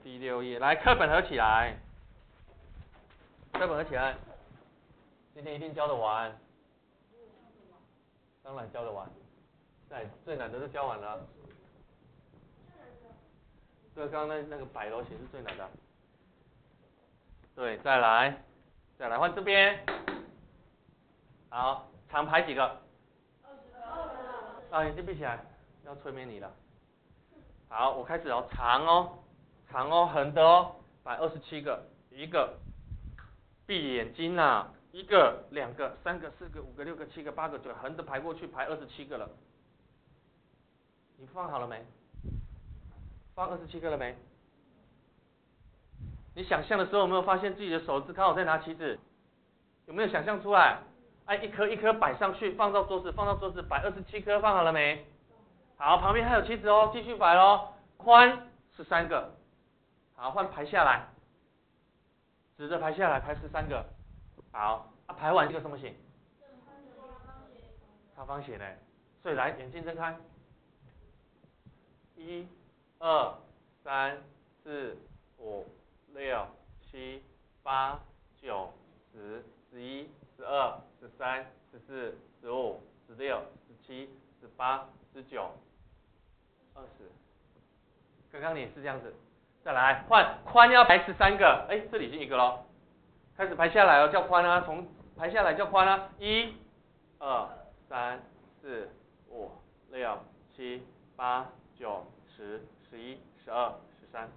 第6页，来，课本合起来，课本合起来，今天一定教得完，当然教得完，最难的都教完了，对，刚刚那个摆楼型是最难的，对，再来换这边，好，长排几个？20个。啊，眼睛闭起来，要催眠你了。好，我开始哦，长哦，横的哦，摆27个，1个，闭眼睛啦，1个、2个、3个、4个、5个、6个、7个、8个、9个，横的排过去，排27个了。你放好了没？放27个了没？你想象的时候有没有发现自己的手指刚好在拿棋子？有没有想象出来？哎，一颗一颗摆上去，放到桌子，摆27颗，放好了没？好，旁边还有棋子哦，继续摆咯。宽13个，好，换排下来，直着排下来，排13个，好，排完这个什么形？长方形嘞，所以来眼睛睁开，1、2、3、4、5、6、7、8、9、10、11、12、13、14、15、16、17、18、19、20。刚刚你也是这样子，再来换宽要排13个，哎，这里已经1个咯，开始排下来哦，叫宽啊，从排下来叫宽啊，1、2、3、4、5、6、7、8、9、10、11、12、13。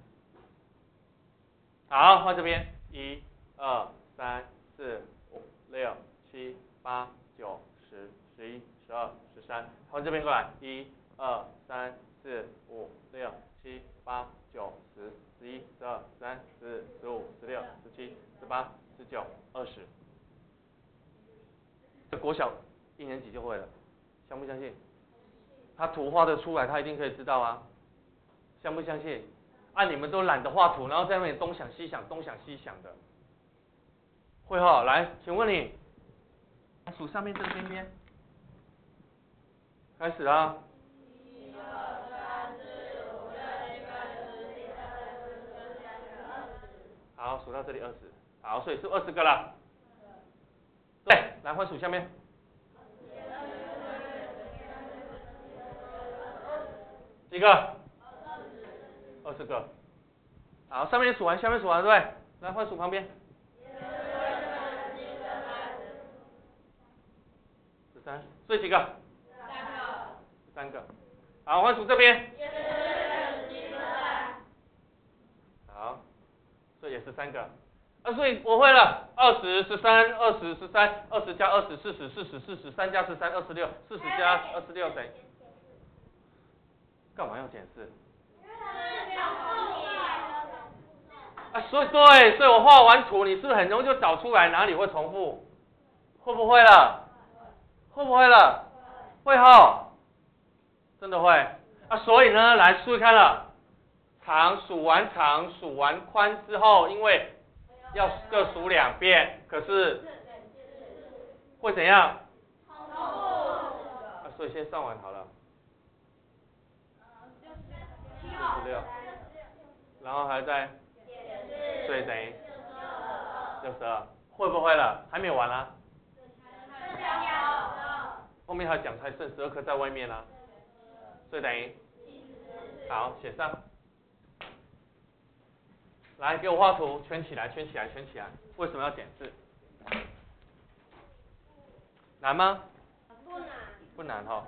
好，换这边，1、2、3、4、5、6、7、8、9、10、11、12、13。换这边过来，1、2、3、4、5、6、7、8、9、10、11、12、13、14、15、16、17、18、19、20。这国小1年级就会了，相不相信？他图画的出来，他一定可以知道啊，相不相信？啊，你们都懒得画图，然后在那里东想西想，东想西想的。会哈，来，请问你数上面这个边边，开始啦。1、2、3、4、5、6、7、8、9、10、11、12、13、14、15、16、17、18、19、20。好，数到这里20，好，所以是20个了。对，来换数下面。几个？20个。好，上面数完，下面数完，对不对？来换数旁边。13，所以几个？3个。好，换数这边。好，所以也是3个。所以我会了，20、13、20、13、20加20、40、3加13、26、40加26等于。干嘛要减4？所以我画完图，你是不是很容易就找出来哪里会重复？会不会了？会不会了？会吼，真的会所以呢，来注意看了，长数完宽之后，因为要各数2遍，可是会怎样？所以先上完好了。46，然后还在，所以等于62，会不会了？还没有完啦。后面还讲还剩12颗在外面啦，所以等于，好，写上。来，给我画图，圈起来。为什么要减4？难吗？不难哈。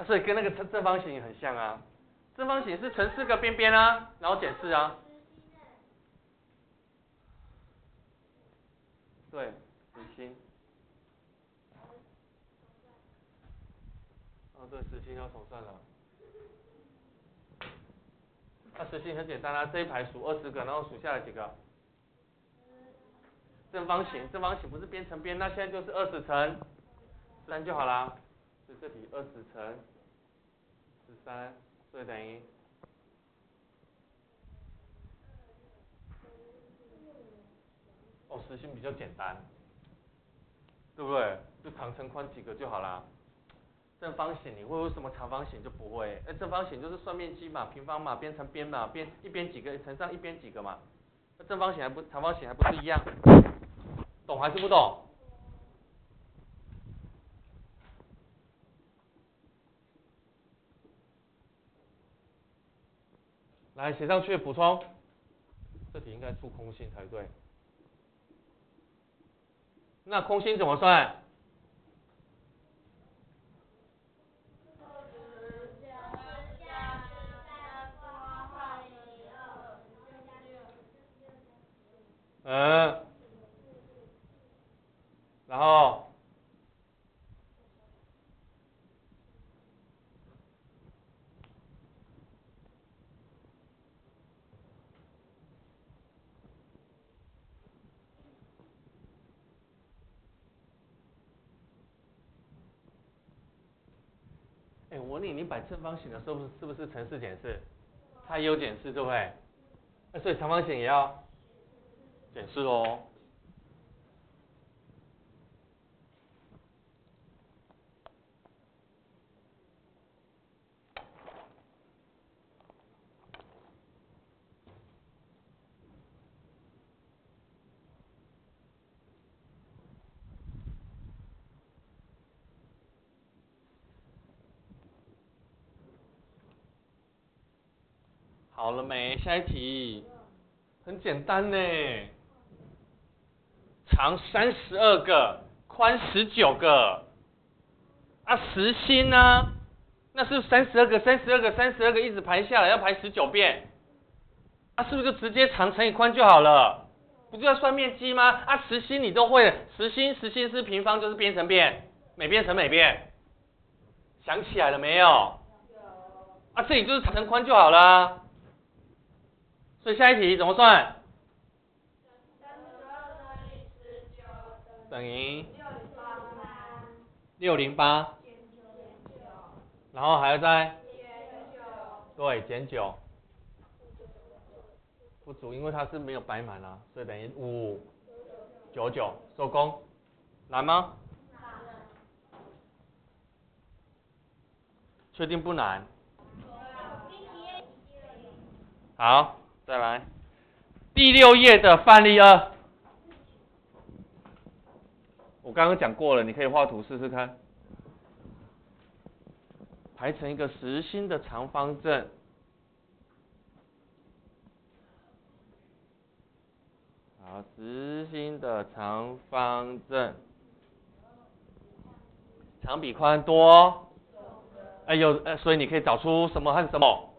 所以跟那个正方形很像啊。正方形是乘4个边边啊，然后减4啊。对，实心。对，实心要重算了。实心很简单啊，这一排数20个，然后数下来几个？正方形不是边乘边，那现在就是20乘13就好啦。所以这题20乘13，所以等于实心比较简单，对不对？就长乘宽几个就好啦。正方形你会，为什么长方形就不会？正方形就是算面积嘛，平方嘛，边乘边嘛，一边几个乘上一边几个嘛。那正方形长方形还不是一样？懂还是不懂？来写上去补充。这题应该出空心才对。那空心怎么算？然后我问你摆正方形的时候是不是乘四减四？它也有减四，对不对？所以长方形也要减四咯。好了没？下一题，很简单呢。长32个，宽19个，实心呢？那是32个一直排下来，要排19遍，是不是就直接长乘以宽就好了？不就要算面积吗？实心你都会，实心是平方，就是边乘边，每边乘每边，想起来了没有？这里就是长乘宽就好了。所以下一题怎么算？等于608，然后还要再对减9，不足，因为它是没有摆满啊，所以等于599收工。难吗？确定不难？好，再来第6页的范例2。我刚刚讲过了，你可以画图试试看。排成一个实心的长方阵，好，实心的长方阵，长比宽多，所以你可以找出什么和什么？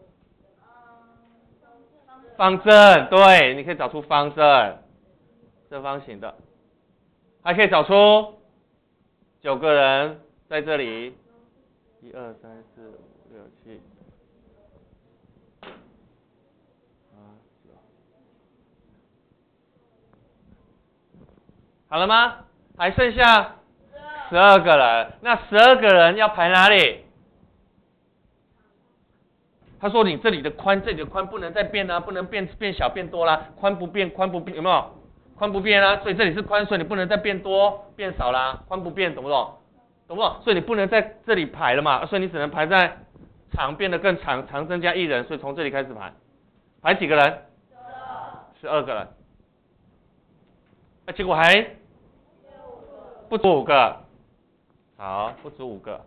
方阵，对，你可以找出方阵，正方形的，还可以找出9个人在这里，1、2、3、4、5、6、7、8、9，好了吗？还剩下12个人，那12个人要排哪里？他说你这里的宽不能再变啦，不能变小变多啦，宽不变有没有？宽不变啦，所以这里是宽，所以你不能再变多变少啦，宽不变，懂不懂？懂不懂？所以你不能在这里排了嘛，所以你只能排在长变得更长，长增加1人，所以从这里开始排，排几个人？12个人，结果还不足5个，好，不足5个。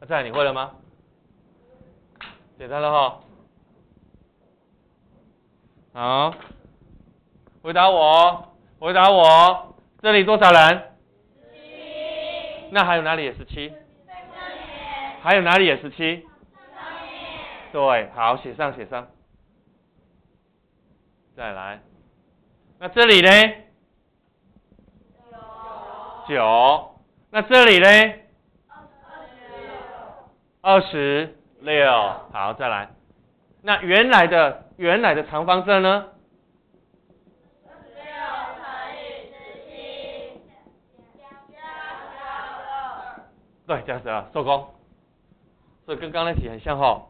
这样你会了吗？简单了哈。好，回答我，这里多少人？7。那还有哪里也是7？还有哪里也是7？对，好，写上。再来，那这里呢？9。那这里呢？26。好，再来。那原来的长方阵呢？16乘以17加12。对，加12，收工。所以跟刚才题很像齁。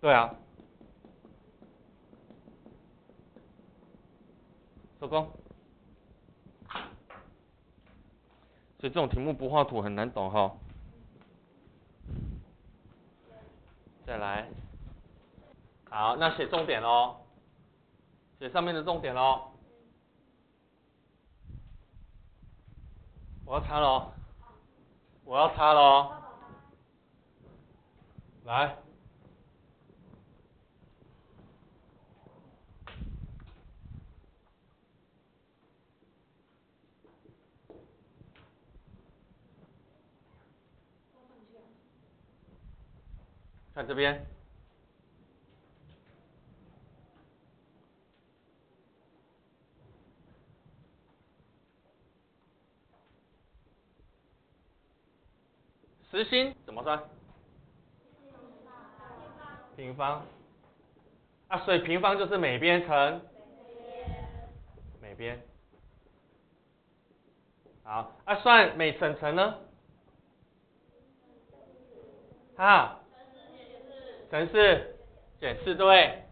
对啊。收工。所以这种题目不画图很难懂哈。再来，好，那写重点喽，写上面的重点喽。我要擦喽，我要擦喽，来。看这边，实心怎么算？平方。啊，所以平方就是每边乘每边。好，啊，算每乘乘呢？啊，乘四减四，对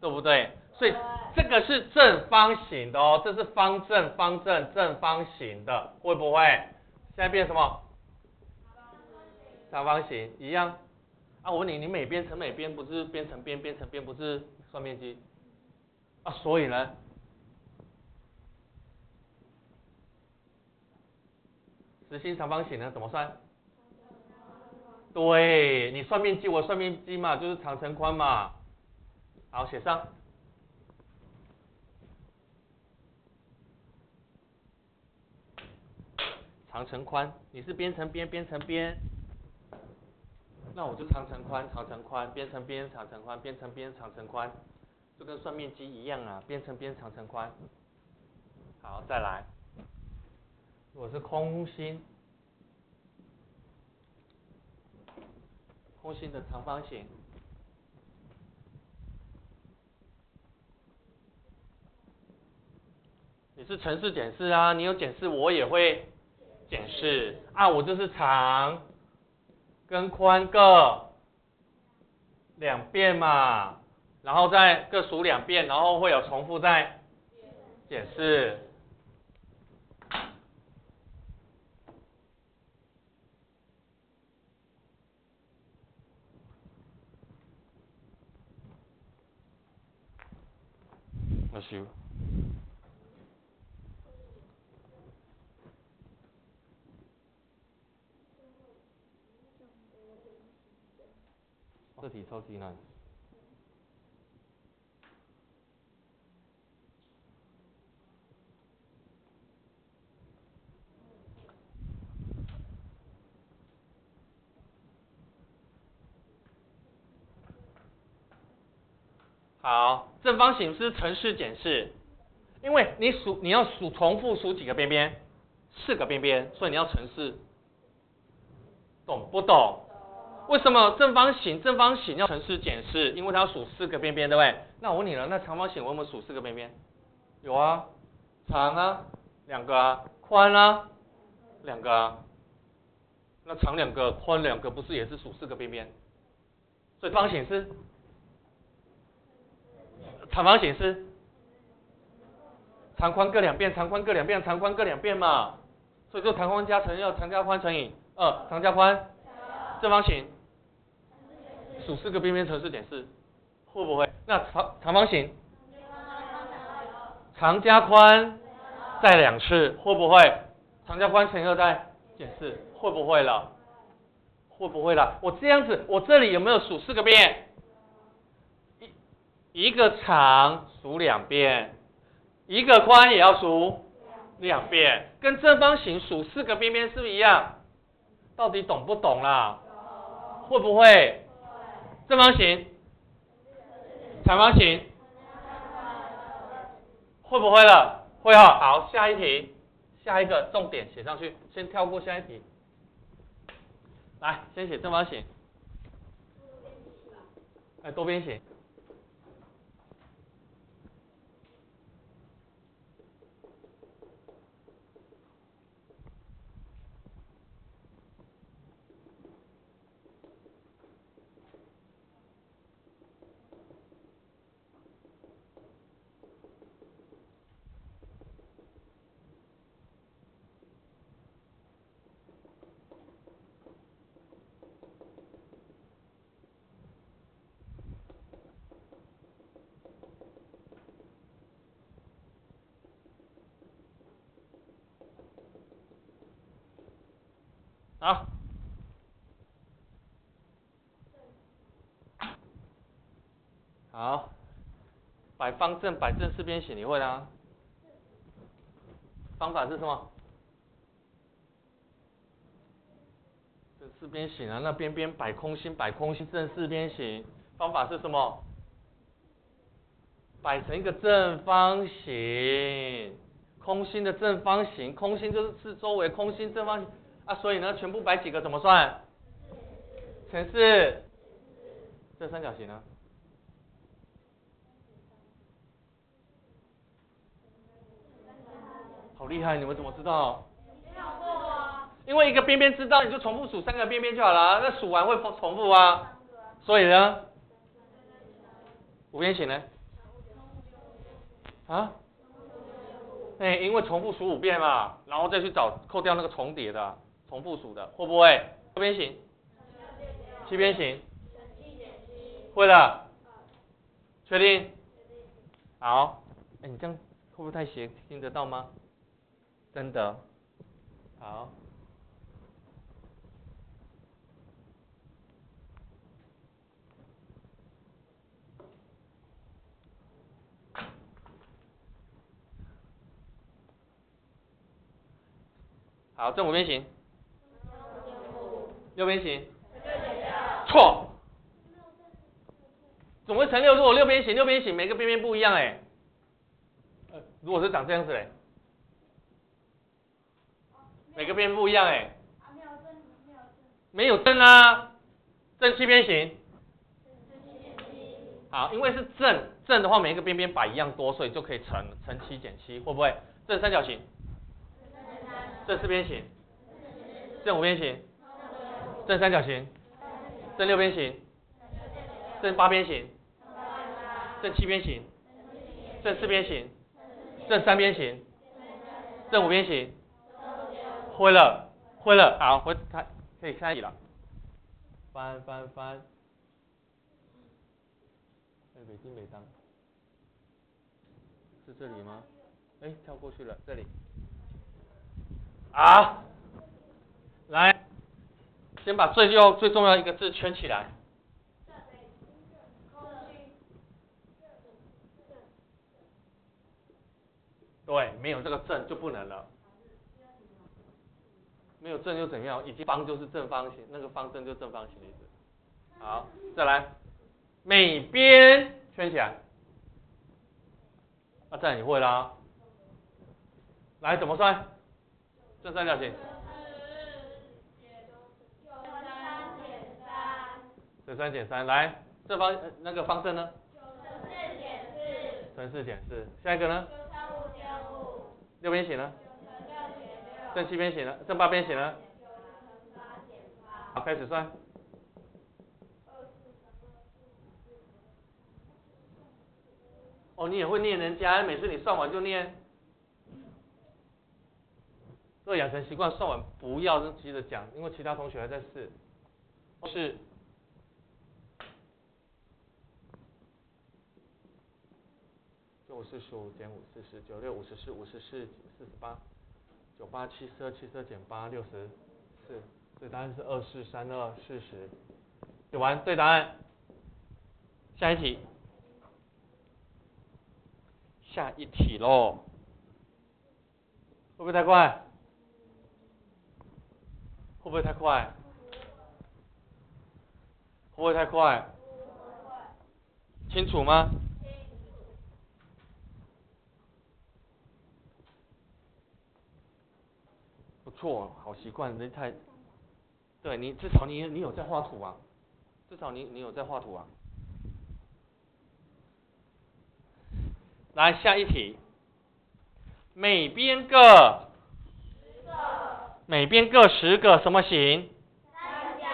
不对？所以这个是正方形的哦，这是方正正方形的，会不会？现在变什么？长方形一样。啊，我问你，你每边乘每边不是边乘边，边乘边不是算面积？啊，所以呢？实心长方形呢怎么算？对，你算面积，我算面积嘛，就是长乘宽嘛。好，写上。长乘宽，你是边乘边，边乘边，那我就长乘宽，长乘宽，边乘边，长乘宽，边乘边，长乘宽，就跟算面积一样啊，边乘边，长乘宽。好，再来，如果是空心，空心的长方形，你是乘四减四啊，你有减四，我也会减四啊，我就是长跟宽各两遍嘛，然后再各数两遍，然后会有重复再减四。那修。这题超级难。好，正方形是乘四减四，因为你要重复数几个边边，4个边边，所以你要乘四，懂不懂？为什么正方形要乘四减四？因为它要数4个边边，对不对？那我问你了，那长方形我有没有数4个边边？有啊，长啊2个啊，宽啊2个啊，那长2个，宽2个，不是也是数4个边边？所以方形是长方形是长宽各两遍，长宽各两遍，长宽各两遍嘛，所以就长宽加乘要长加宽乘以2，长加宽，正方形数4个边边乘4减4，会不会？那长方形长加宽再2次，会不会？长加宽乘以2再减4，会不会了？会不会了？我这样子，我这里有没有数4个遍？一个长数2遍，一个宽也要数2遍，跟正方形数4个边边是不是一样？到底懂不懂啦？会不会？正方形、长方形，会不会了？会哈。好，下一题，下一个重点写上去，先跳过下一题。来，先写正方形。多边形。好。好，摆方正摆正四边形，你会啦？方法是什么？正四边形啊，那边边摆空心，摆空心正四边形，方法是什么？摆成一个正方形，空心的正方形，空心就是四周围空心正方形啊，所以呢，全部摆几个怎么算？乘4。正三角形呢？好厉害，你们怎么知道？因为一个边边知道，你就重复数3个边边就好了，那数完会重复啊。所以呢，五边形呢？啊？因为重复数5遍嘛，然后再去扣掉那个重叠的，重复数的，会不会？六边形？七边形？会了。确定？好。你这样会不会太斜？听得到吗？真的。好。好，正五边形。六边形。错。怎么会乘6？如果六边形，六边形每个边边不一样如果是长这样子每个边边不一样没有正啊，正七边形。好，因为是正的话，每一个边边摆一样多，所以就可以乘7减7，会不会？正三角形。正四边形。正五边形。正三角形。正六边形。正8边形。正7边形。正4边形。正3边形。正5边形。会了，会了，好，可以开始了。翻。北京北当是这里吗？跳过去了，这里。好，来，先把最重要一个字圈起来。对，没有这个正就不能了。没有正又怎样？已经方就是正方形，那个方正就正方形的意思。好，再来，每边圈起来。这样你会啦。来，怎么算？正三角形。乘3减3，来，正方那个方正呢？乘4减4。下一个呢？六边形呢？正7边形呢？正8边形呢？好，开始算。你也会念人家，每次你算完就念。这养成习惯，算完不要急着讲，因为其他同学还在试。是。9×5=45减5=40，9×6=54，54=48，9×8=72，72减8=64，所以答案是2432，40。写完对答案。下一题。下一题喽。会不会太快？会不会太快？会不会太快？清楚吗？不错，好习惯，对你至少你有在画图啊，至少你有在画图啊。来，下一题，每边各10个什么形？三角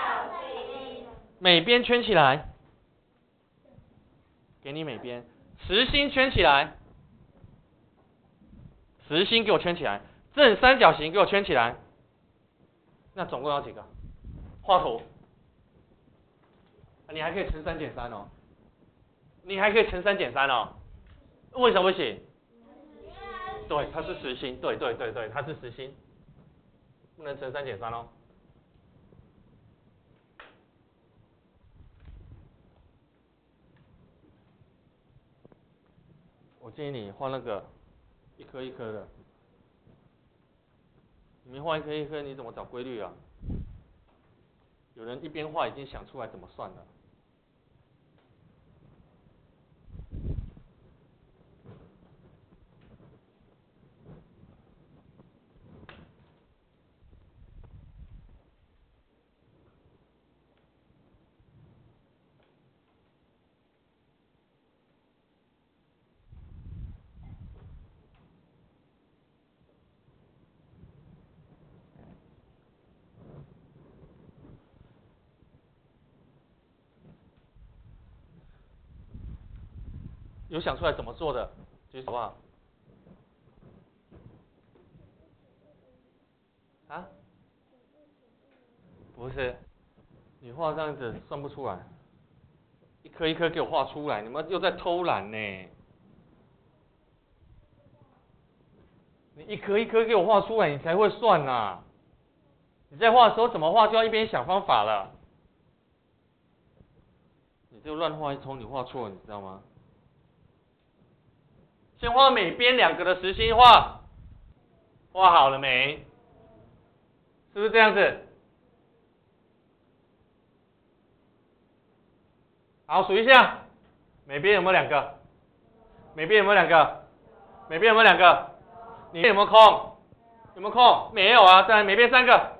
形。每边圈起来。给你每边。实心圈起来。实心给我圈起来。正三角形给我圈起来。那总共要几个？画图。你还可以乘3减3哦。你还可以乘3减3哦。为什么不行？对，它是实心，对，它是实心，不能乘3减3哦。我建议你画那个一颗一颗的，你没画一颗一颗，你怎么找规律啊？有人一边画已经想出来怎么算了。有想出来怎么做的，举手好不好？啊？不是，你画这样子算不出来，一颗一颗给我画出来，你们又在偷懒呢。你一颗一颗给我画出来，你才会算呐。你在画的时候怎么画就要一边想方法了。你就乱画一通，你画错了，你知道吗？先画每边2个的实心画，画好了没？是不是这样子？好，数一下，每边有没有2个？每边有没有2个？每边有没有2个？里面有没有空？有没有空？没有啊，再来每边3个。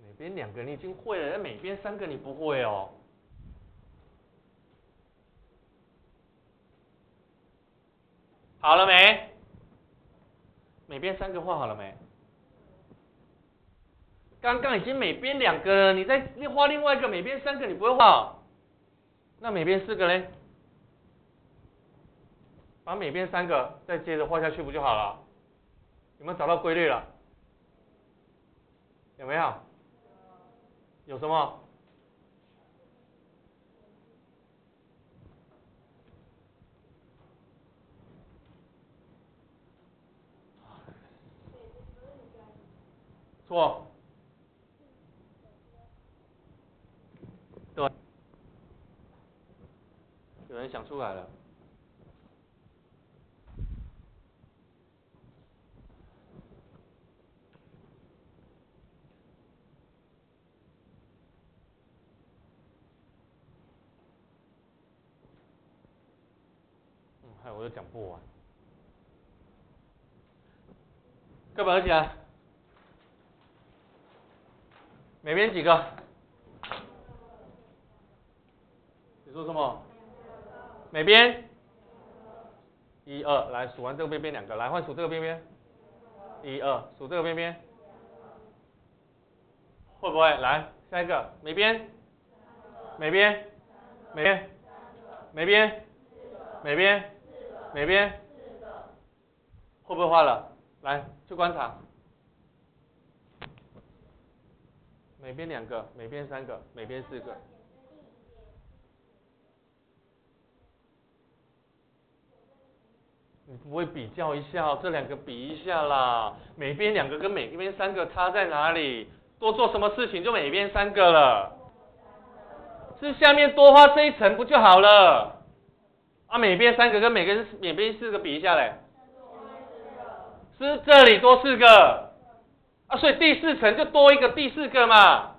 每边2个你已经会了，每边3个你不会哦。好了没？每边3个画好了没？刚刚已经每边2个了，你再画另外一个每边3个，你不会画。那每边4个嘞？把每边3个再接着画下去不就好了？有没有找到规律了？有没有？有什么？错。对。有人想出来了。害我又讲不完。课本合起来。每边几个？你说什么？每边1、2，来数完这个边边2个，来换数这个边边。1、2，数这个边边。会不会？来下一个，每边，每边，每边，每边，每边，每边，会不会画了？来去观察。每边2个，每边3个，每边4个。你不会比较一下这2个比一下啦？每边2个跟每边3个差在哪里？多做什么事情就每边3个了？是下面多画这一层不就好了？啊，每边3个跟每边4个比一下嘞？是这里多4个啊，所以第4层就多一个第4个嘛。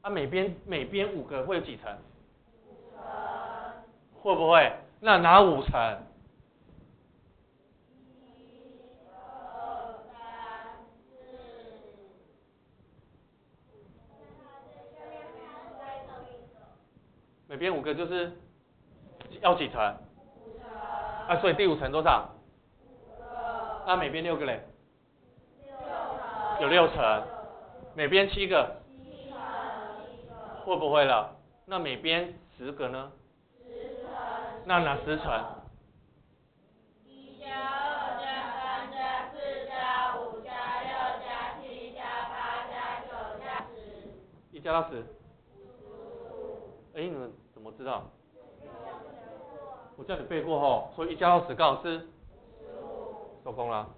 啊，每边5个会有几层？会不会？那哪5层？每边5个就是要几层？啊，所以第5层多少？那每边6个嘞？有6层。每边7个？会不会了？那每边10个呢？那哪10层？1+2+3+4+5+6+7+8+9+10。1加到10。哎，你们怎么知道？我叫你背过后，所以1加到10刚好是15。收工了。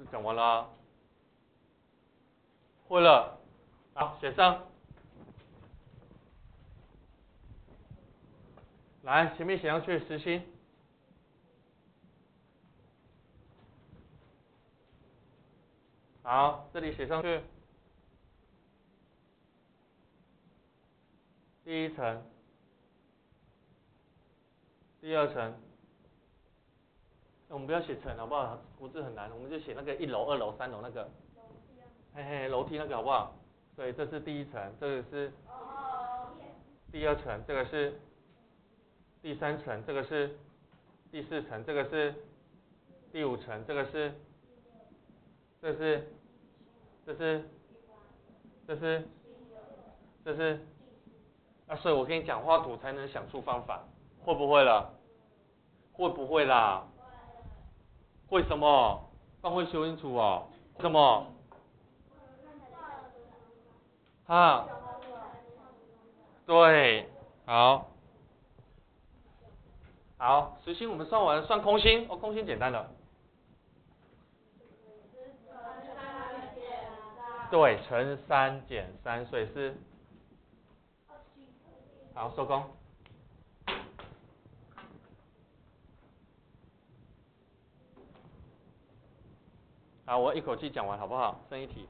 是讲完了。会了，好，写上。来，前面写上去，时薪。好，这里写上去。第一层，第二层。我们不要写层好不好？国字很难，我们就写那个1楼、2楼、3楼那个。嘿嘿，楼梯那个好不好？所以这是第一层，这个是第二层，这个是第三层，这个是第四层，这个是第五层，这个是，这是，这是，这是，这是，啊，所以我跟你讲，画图才能想出方法，会不会了？会不会啦？会什么？刚会修清楚哦。什么？啊？对，好。好，时薪我们算完了，算空薪哦，空薪简单了。对，乘3减3，所以是。好，收工。好，我一口气讲完好不好？剩一题。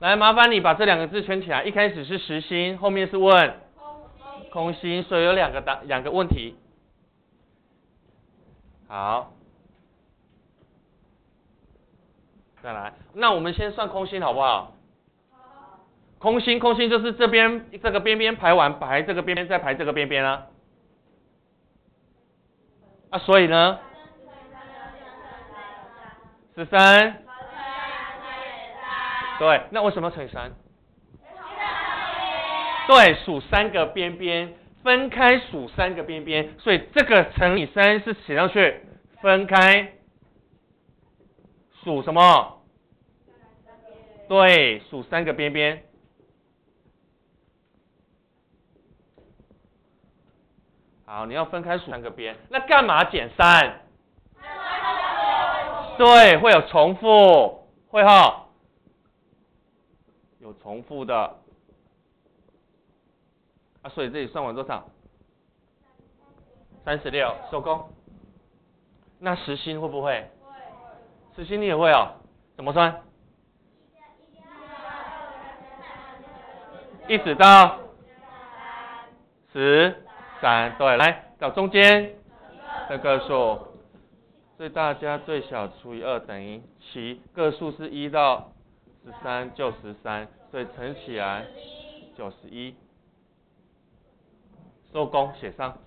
来，麻烦你把这2个字圈起来。一开始是时薪，后面是问空薪，所以有两个问题。好，再来，那我们先算空薪好不好？空薪就是这个边边排完，排这个边边，再排这个边边啊。啊，所以呢？13。对，那为什么要乘以3？对，数3个边边，分开数3个边边，所以这个乘以3是写上去，分开数什么？对，数3个边边。好，你要分开数3个边，那干嘛减3？对，会有重复，会哈，有重复的。啊，所以这里算完多少？36，收工。那时薪会不会？时薪你也会哦？怎么算？1直到13，对，来找中间的个数，最大加最小除以2等于7，个数是1到13就13，所以乘起来91。收工，写上。